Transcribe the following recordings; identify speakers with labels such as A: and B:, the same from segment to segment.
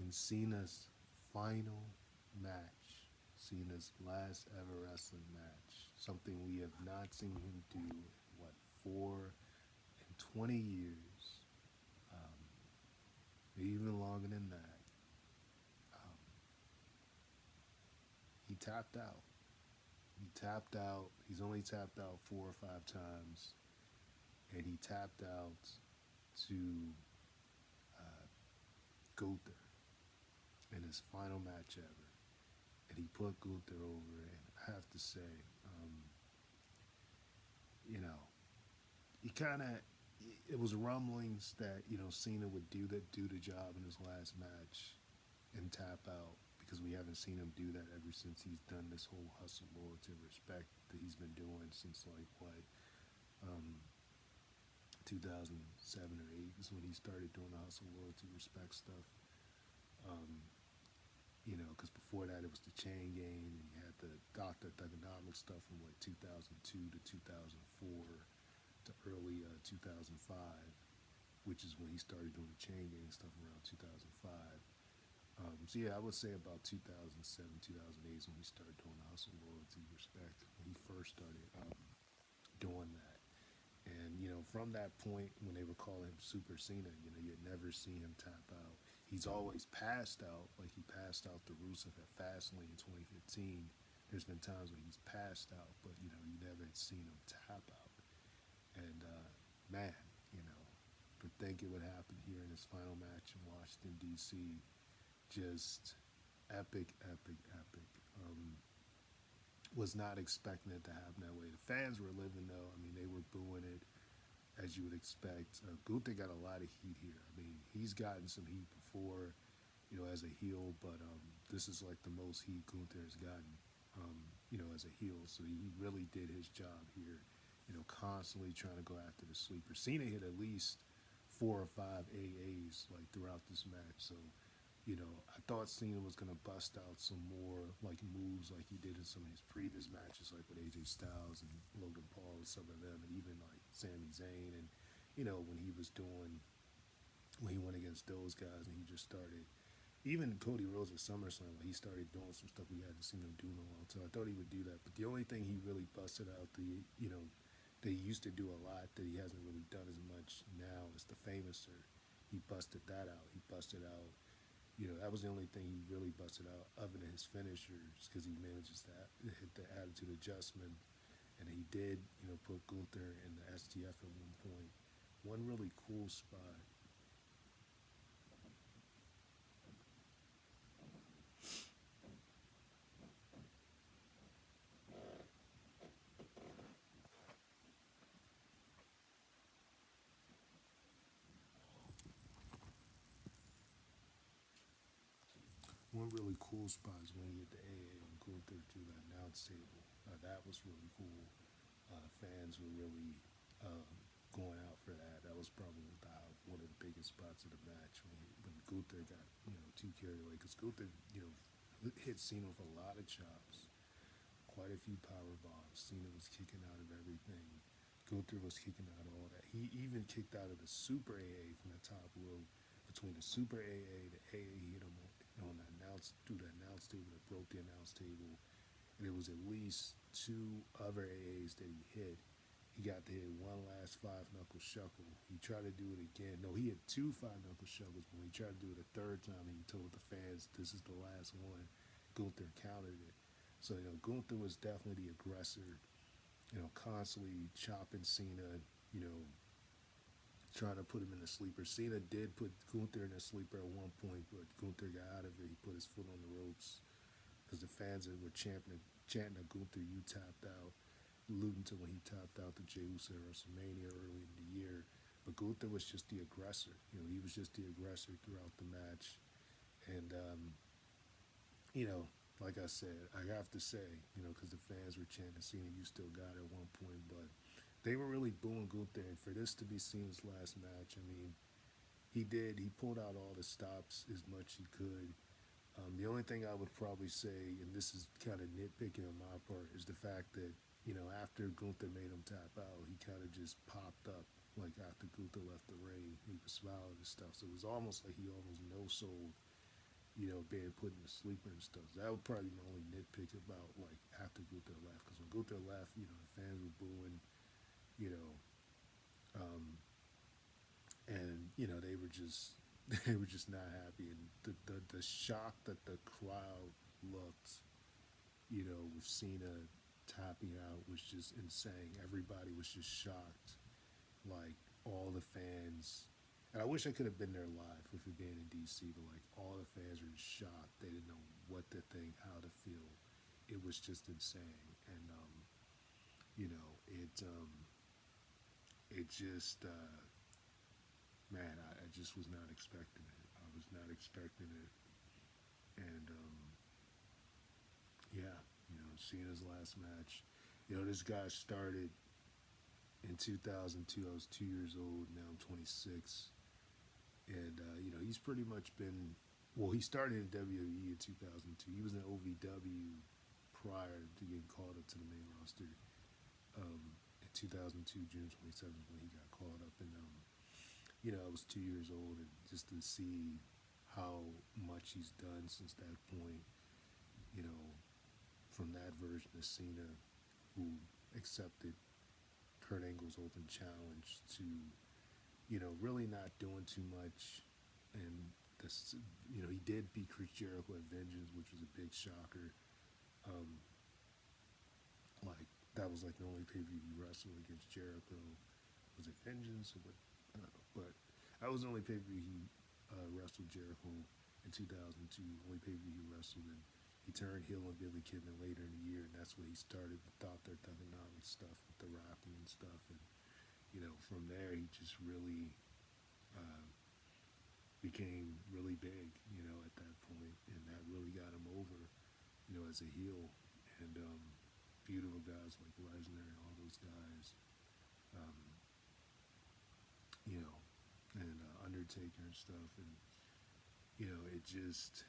A: in Cena's final match, Cena's last ever wrestling match, something we have not seen him do in what, 20 years, um, even longer than that. Um, he tapped out. He tapped out. He's only tapped out 4 or 5 times, and he tapped out to uh, Gunther in his final match ever, and he put Gunther over. And I have to say, um, you know, he kind of, it was rumblings that Cena would do the job in his last match and tap out, because we haven't seen him do that ever since he's done this whole hustle, loyalty, and respect that he's been doing since like what, um, 2007 or 8 is when he started doing the hustle, loyalty, respect stuff. Um, because before that it was the chain game, and you had the Doctor Thugonomics stuff from like 2002 to 2004 to early 2005, which is when he started doing the chain gang stuff around 2005. So yeah, I would say about 2007, 2008 is when he started doing the hustle, loyalty, respect. When he first started doing that, and from that point when they were calling him Super Cena, you had never seen him tap out. He's always passed out, like he passed out to Rusev at Fastlane in 2015. There's been times when he's passed out, but you never had seen him tap out. And man, you know, to think it would happen here in his final match in Washington D.C., just epic, epic, epic. Was not expecting it to happen that way. The fans were living though. I mean, they were booing it as you would expect. Gunther got a lot of heat here. I mean, he's gotten some heat before, as a heel, but this is like the most heat Gunther has gotten, as a heel. So he really did his job here, constantly trying to go after the sleeper. Cena hit at least 4 or 5 AAs like throughout this match. So I thought Cena was gonna bust out some more like moves like he did in some of his previous matches, like with AJ Styles and Logan Paul and some of them, and even like Sami Zayn, and when he was doing when he went against those guys, and he just started. Even Cody Rhodes at SummerSlam, when he started doing some stuff we hadn't seen him do in a long time, I thought he would do that. But the only thing he really busted out, that he used to do a lot that he hasn't really done as much now, is the Famouser. He busted that out. He busted out, that was the only thing he really busted out other than his finishers, because he manages to hit the attitude adjustment. And he did, put Gunther in the STF at one point. One really cool spot. One really cool spot is when he hit the AA on Gunther through the announce table. That was really cool. Fans were really going out for that. That was probably one of the biggest spots of the match when Gunther got too carried away, because Gunther hit Cena with a lot of chops, quite a few power bombs. Cena was kicking out of everything. Gunther was kicking out of all that. He even kicked out of the Super AA from the top rope. Between the Super AA, the AA hit him on the announce through the announce table that broke the announce table, and it was at least 2 other AAs that he hit. He got to hit one last five knuckle shuffle. He tried to do it again. No, he had 2 5 knuckle shuffles, but when he tried to do it a third time, he told the fans, "This is the last one." Gunther countered it. So Gunther was definitely the aggressor. Constantly chopping Cena. Trying to put him in the sleeper. Cena did put Gunther in a sleeper at one point, but Gunther got out of it. He put his foot on the ropes, because the fans were chanting at Gunther, "You tapped out," alluding to when he tapped out to Jey Uso at WrestleMania early in the year. But Gunther was just the aggressor. He was just the aggressor throughout the match. And, like I said, I have to say, because the fans were chanting, "Cena, you still got it," at one point, but they were really booing Gunther. And for this to be Cena's last match, I mean, he pulled out all the stops as much as he could. The only thing I would probably say, and this is kind of nitpicking on my part, is the fact that, after Gunther made him tap out, he kind of just popped up. Like after Gunther left the ring, he was smiling and stuff. So it was almost like he almost no-sold being put in the sleeper and stuff. That would probably be my only nitpick about like after Gunther left, because when Gunther left, the fans were booing, you know, um, and they were just they were just not happy, and the shock that the crowd looked, with Cena tapping out was just insane. Everybody was just shocked, like all the fans. And I wish I could have been there live with it being in DC, but like all the fans were shocked. They didn't know what to think, how to feel. It was just insane, and it just man, I just was not expecting it. I was not expecting it, and yeah, Cena's last match. This guy started in 2002. I was 2 years old. Now I'm 26, and he's pretty much been. Well, he started in WWE in 2002. He was in OVW prior to getting called up to the main roster. In 2002, June 27th, when he got called up, and I was 2 years old, and just to see how much he's done since that point, you know, from that version of Cena, who accepted Kurt Angle's open challenge, to really not doing too much, and this, he did beat Chris Jericho at Vengeance, which was a big shocker. Um, like that was like the only pay per view he wrestled against Jericho. Was it Vengeance or what? I don't know, but that was the only pay per view he wrestled Jericho in 2002. Only pay per view he wrestled, and he turned heel on Billy Kidman later in the year, and that's when he started the Doctor Thugonomics stuff with the rapping and stuff, and from there he just really uh, became really big, at that point, and that really got him over, as a heel, and beautiful guys like Lesnar and all those guys, um, you know, and Undertaker and stuff, and it just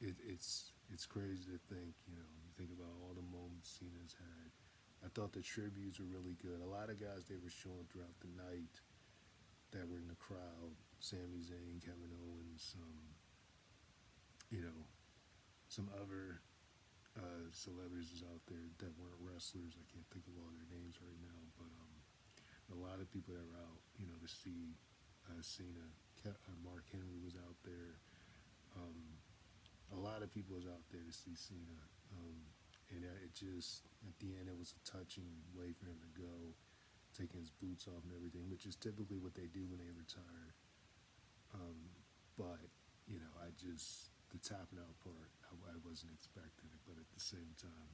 A: it's crazy to think, you think about all the moments Cena's had. I thought the tributes were really good. A lot of guys they were showing throughout the night that were in the crowd: Sami Zayn, Kevin Owens, you know, some other celebrities was out there that weren't wrestlers. I can't think of all their names right now, but a lot of people that were out, to see Cena. Mark Henry was out there. A lot of people was out there to see Cena, and it just at the end it was a touching way for him to go, taking his boots off and everything, which is typically what they do when they retire. But I just the tapping out part, I wasn't expecting it, but at the same time,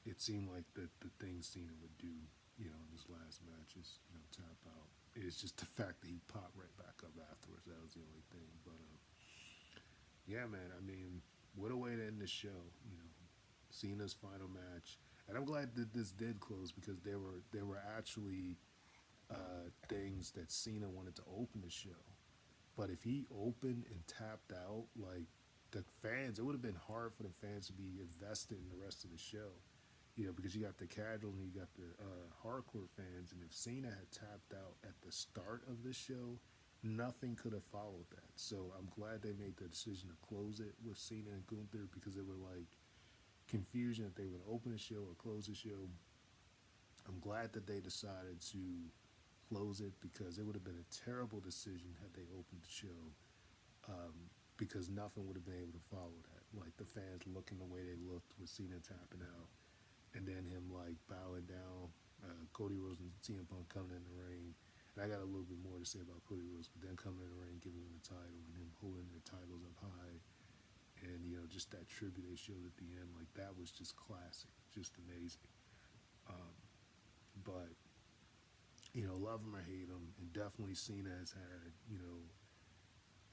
A: it seemed like the thing Cena would do, in his last matches, tap out. It's just the fact that he popped right back up afterwards. That was the only thing. But yeah, man. I mean, what a way to end the show. Cena's final match, and I'm glad that this did close, because there were actually things that Cena wanted to open the show. But if he opened and tapped out, like the fans, it would have been hard for the fans to be invested in the rest of the show. Because you got the casuals and you got the hardcore fans, and if Cena had tapped out at the start of the show, nothing could have followed that. So I'm glad they made the decision to close it with Cena and Gunther, because it were like confusion if they would open the show or close the show. I'm glad that they decided to close it, because it would have been a terrible decision had they opened the show, because nothing would have been able to follow that. Like the fans looking the way they looked with Cena tapping out, and then him like bowing down, Cody Rhodes and CM Punk coming in the ring. And I got a little bit more to say about Cody Rhodes, but then coming in the ring, giving him the title, and him holding their titles up high, and just that tribute they showed at the end, like that was just classic, just amazing. But love him or hate him, and definitely Cena has had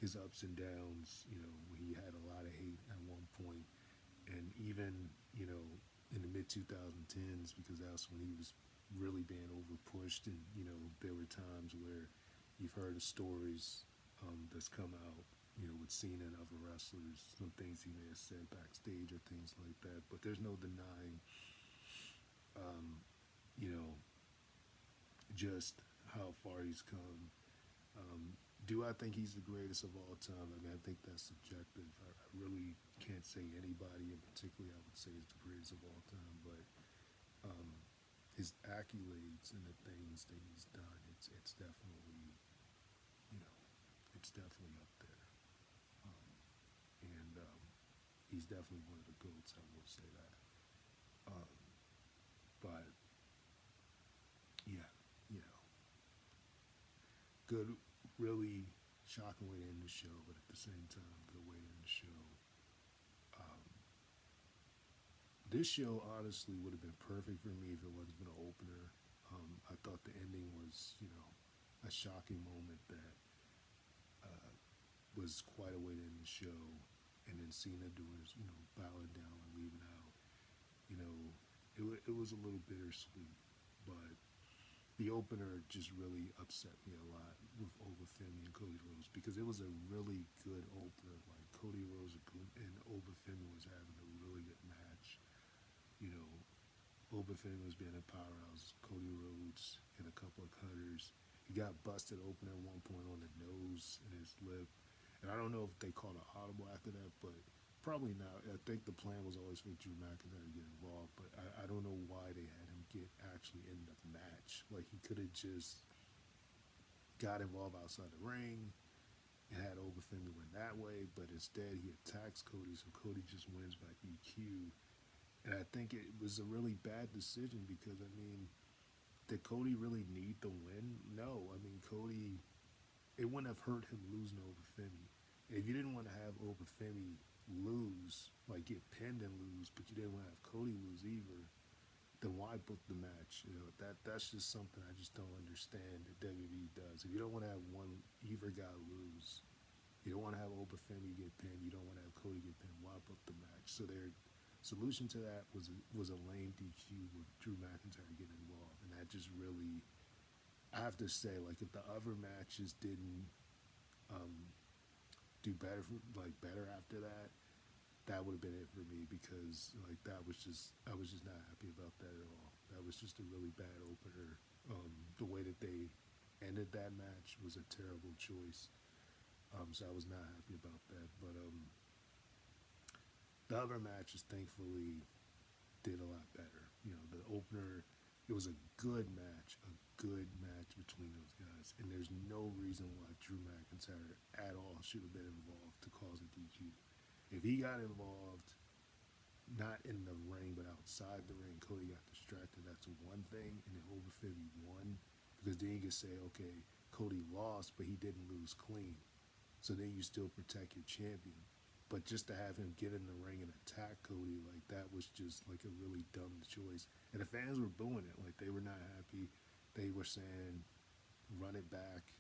A: his ups and downs. He had a lot of hate at one point, and even in the mid 2010s, because that's when he was really being over pushed, and there were times where you've heard of stories that's come out, with Cena and other wrestlers, some things he may have said backstage or things like that. But there's no denying, you know, just how far he's come, Do I think he's the greatest of all time? I mean, I think that's subjective. I really can't say anybody in particular I would say is the greatest of all time, but um, his accolades and the things that he's done, it's definitely, you know, it's definitely up there. Um, and he's definitely one of the goats. I will say that. Um, but yeah, you know, good, really shocking way to end the show, but at the same time, good way to end the show. Um, this show honestly would have been perfect for me if it wasn't for the opener. I thought the ending was, you know, a shocking moment that was quite a way to end the show. And then Cena doing his, you know, bowing down and leaving out. You know, it was a little bittersweet, but the opener just really upset me a lot with Obafemi and Cody Rhodes because it was a really good opener. Like Cody Rhodes and Obafemi was having a really good match. You know, Obafemi was being a powerhouse. Cody Rhodes hit a couple of cutters. He got busted open at one point on the nose and his lip. And I don't know if they called an audible after that, but probably not. I think the plan was always for Drew McIntyre to get involved, but I don't know why they had him get actually in the match. Like he could have just got involved outside the ring and had Obafemi win that way, but instead he attacks Cody, so Cody just wins by DQ. And I think it was a really bad decision because I mean, did Cody really need the win? No. I mean, Cody, it wouldn't have hurt him losing to Obafemi. If you didn't want to have Obafemi lose, like get pinned and lose, but you didn't want to have Cody lose either, then why book the match? You know, that's just something I just don't understand that WWE does. If you don't want to have one either guy lose, you don't want to have Obafemi get pinned, you don't want to have Cody get pinned, why book the match? So their solution to that was a lame DQ with Drew McIntyre getting involved, and that just really, I have to say, like if the other matches didn't um, do better, better after that, that would have been it for me because like that was just I was just not happy about that at all. That was just a really bad opener. The way that they ended that match was a terrible choice. So I was not happy about that. But the other matches, thankfully, did a lot better. You know, the opener, it was a good match between those guys, and there's no reason why Drew McIntyre at all should have been involved to cause a DQ. If he got involved, not in the ring but outside the ring, Cody got distracted. That's one thing, and then Overfibby won because then you can say, okay, Cody lost, but he didn't lose clean. So then you still protect your champion. But just to have him get in the ring and attack Cody, like that was just like a really dumb choice. And the fans were booing it, like they were not happy. They were saying, "Run it back."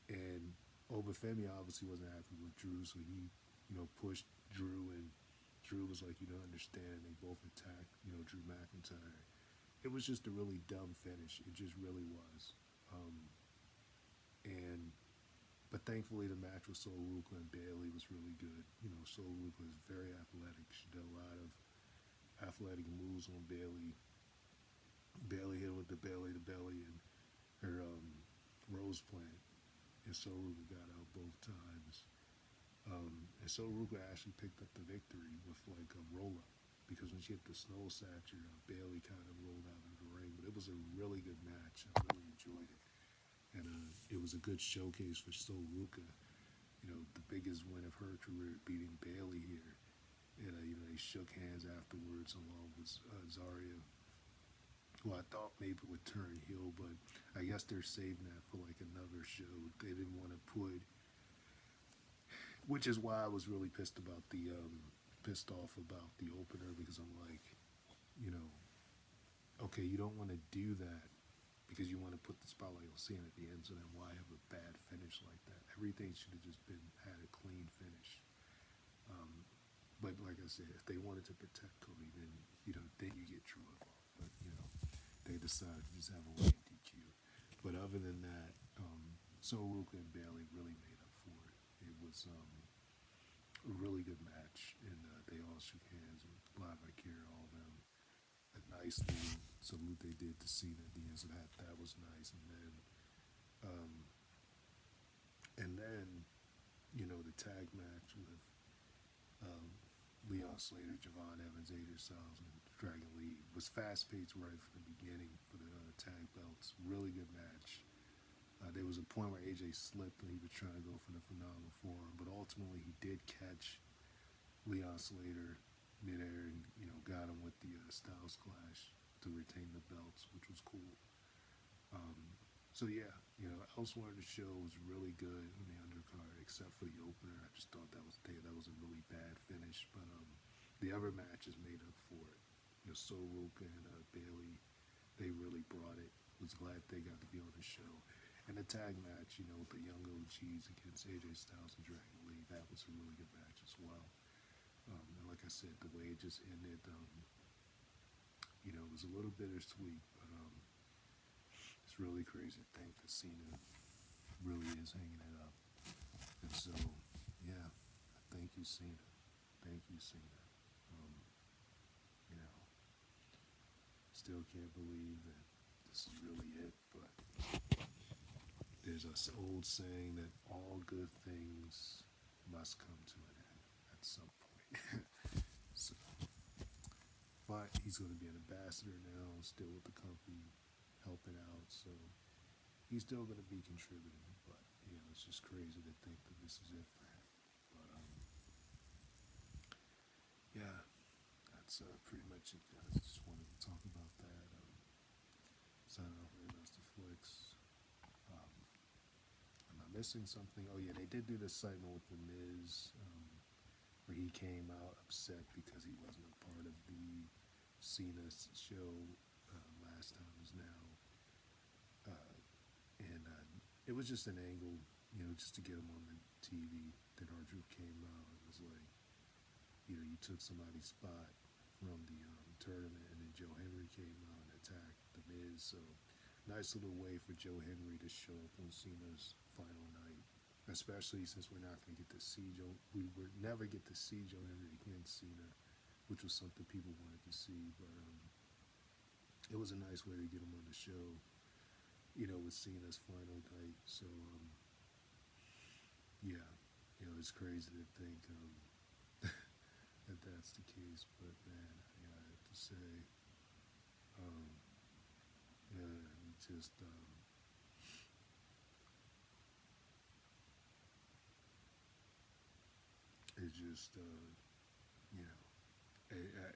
A: And Obafemi obviously wasn't happy with Drew, so he, you know, pushed Drew, and Drew was like, "You don't understand." They both attacked, you know, Drew McIntyre. It was just a really dumb finish. It just really was. And But thankfully, the match with Sol Ruka and Bailey was really good. You know, Sol Ruka is very athletic. She did a lot of athletic moves on Bailey. Bailey hit with the belly to belly and her rose plant, and Sol Ruka got out both times. And Sol Ruka actually picked up the victory with like a roll up because when she hit the snow satchel, Bailey kind of rolled out of the ring. But it was a really good match. I really enjoyed it, and it was a good showcase for Sol Ruka. You know, the biggest win of her career, beating Bailey here. And, you know, they shook hands afterwards along with Zarya, who I thought maybe would turn heel, but I guess they're saving that for like another show. They didn't want to put, which is why I was really pissed off about the opener because I'm like, you know, okay, you don't want to do that because you want to put the spotlight on Cena at the end, so then why have a bad finish like that? Everything should have just been had a clean finish. But like I said, if they wanted to protect Cody, then then you get Drew involved. But they decided to just have a lame DQ. But other than that, Ruka and Bailey really made up for it. It was a really good match, and they all shook hands with Live I Care, all of them. A nice little salute they did to Cena at the end, so that was nice. And then And then, the tag match with um, Leon Slater, Javon Evans, AJ Styles, and Dragon Lee was fast paced right from the beginning for the tag belts. Really good match. There was a point where AJ slipped and he was trying to go for the phenomenal form, but ultimately he did catch Leon Slater midair and got him with the Styles Clash to retain the belts, which was cool. So yeah, elsewhere in the show was really good on the undercard, except for the opener. I just thought that was a really bad finish, but the other matches made up for it. Soruka and Bailey, they really brought it. Was glad they got to be on the show. And the tag match, with the Young OGs against AJ Styles and Dragon Lee, that was a really good match as well. And like I said, the way it just ended, it was a little bittersweet, but it's really crazy to think that Cena really is hanging it up. And so, yeah, thank you, Cena. Thank you, Cena. You know, still can't believe that this is really it, but there's an old saying that all good things must come to an end at some point. So, but he's going to be an ambassador now, still with the company, helping out. So he's still going to be contributing, but it's just crazy to think that this is it for him. But yeah, that's pretty much it, guys. Just wanted to talk about that. Signing off with Master Flicks. Am I missing something? Oh yeah, they did do this segment with the Miz, where he came out upset because he wasn't a part of the Cena show last time as now, and it was just an angle, just to get him on the TV. Then our group came out. It was like, you took somebody's spot from the tournament, and then Joe Henry came out and attacked the Miz. So nice little way for Joe Henry to show up on Cena's final night, especially since we're not going to get to see we would never get to see Joe Henry against Cena, which was something people wanted to see. But it was a nice way to get him on the show, with Cena's final night. So yeah, it's crazy to think that that's the case. But man, I have to say, yeah, he just it's just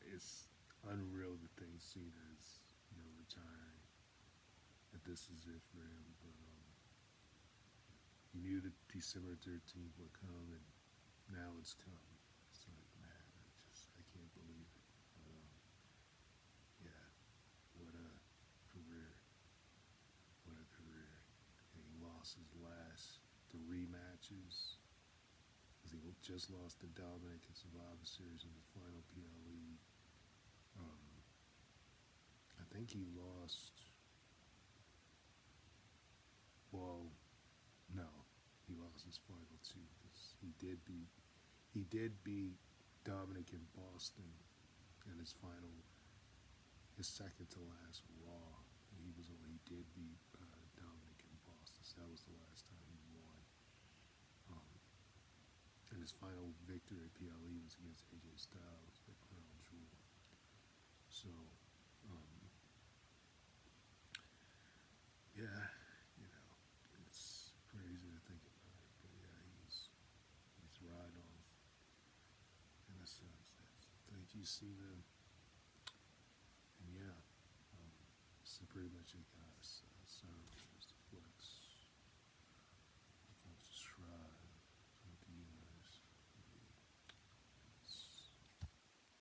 A: it's unreal to think Cena is retiring. That this is it for him. But you knew that December 13th would come, and now it's come. It's like, man, I can't believe it. But yeah, what a career. What a career. And he lost his last 3 matches. Because he just lost to Dominic in Survivor Series in the final PLE. I think he lost. Well, no, he lost his final 2 because he did beat Dominic in Boston in his second to last Raw. He did beat Dominic in Boston. So that was the last time he won. And his final victory at PLE was against AJ Styles, the crown jewel. So, yeah, it's crazy to think about it. But yeah, he's riding off in a sense. Thank you, Cena. And yeah, this is pretty much it, guys.